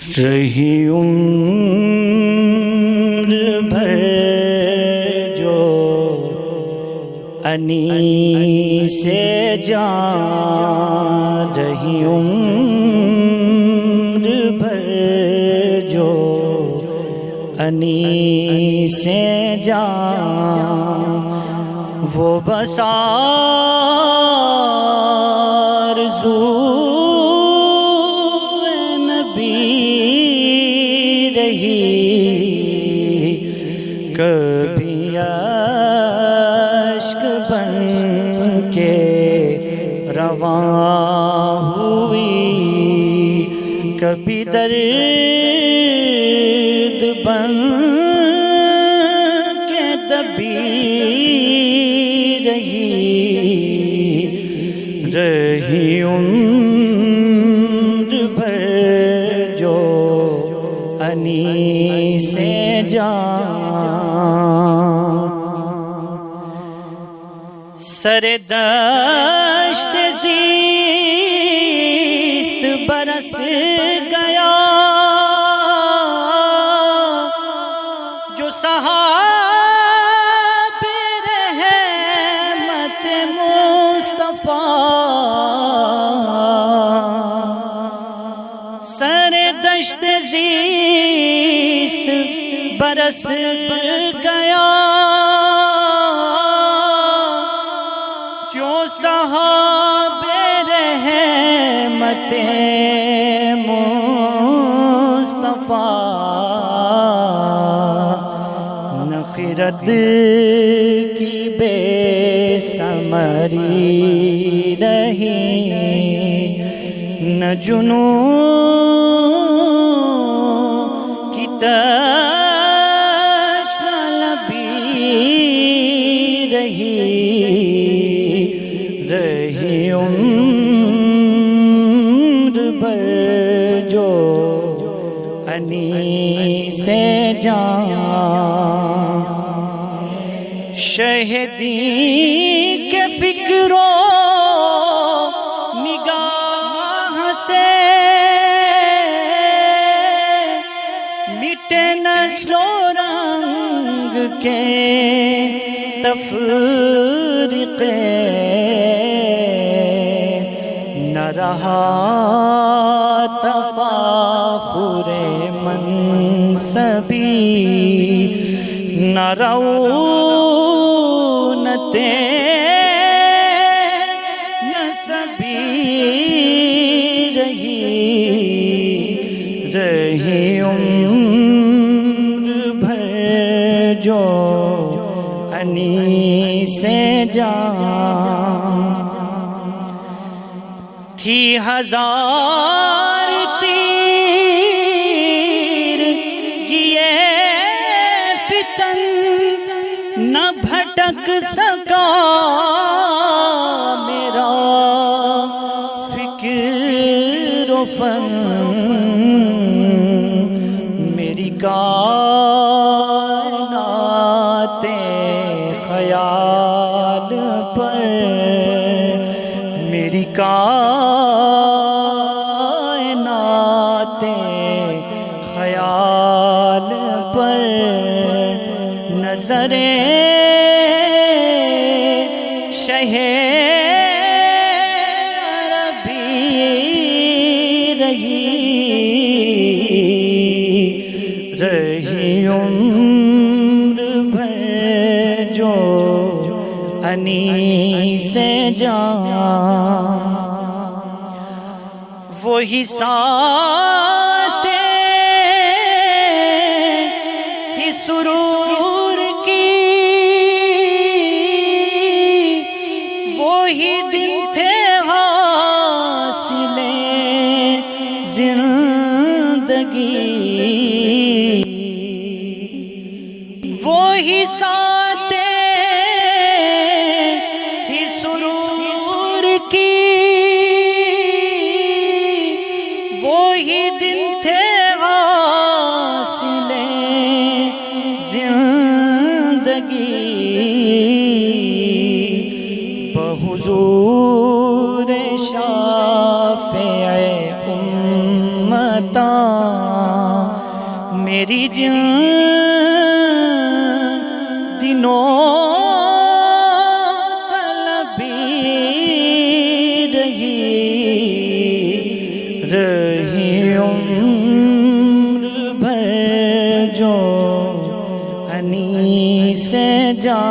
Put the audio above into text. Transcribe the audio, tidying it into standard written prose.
رہی عمر بھر جو انی سے جان، رہی عمر بھر جو انی سے جان، وہ بس آرزو کبھی اشک بن کے رواں ہوئی، کبھی درد بن کے دبی رہی عمر بھر جو انی سے جان، سر دشت زیست برس گیا، جو صحاب رحمت مصطفیٰ، سر دشت زیست برس گیا، جو صحاب رحمت مصطفیٰ، نہ خرد کی بے ثمری رہی، نہ جنون کی تشنہ لبی رہی عمر بھر جو انی سے جان، شہدی کے فکروں نگاہ سے مٹے نسل و رنگ کے تفریقے، نہ رہا تفاخر منصبی، نہ رعونت نسبی، رہی عمر بھر جو انی سے جان، تھی ہزار تیر کیے فتن، نہ بھٹک سکا میرا فکر و فن، میری کائنات خیال پر، میری کائنات خیال پر، نظر شہ عربی رہی عمر بھر جو انی سے جان، وہی ساتھ تھی سرور کی، وہی دن تھے حاصل زندگی، وہی ساتھ تھی سرور کی، وہی دن تھے حاصل زندگی، بحضور شافع امتاں میری جن دنوں رہی عمر بھر جو انیس سے جا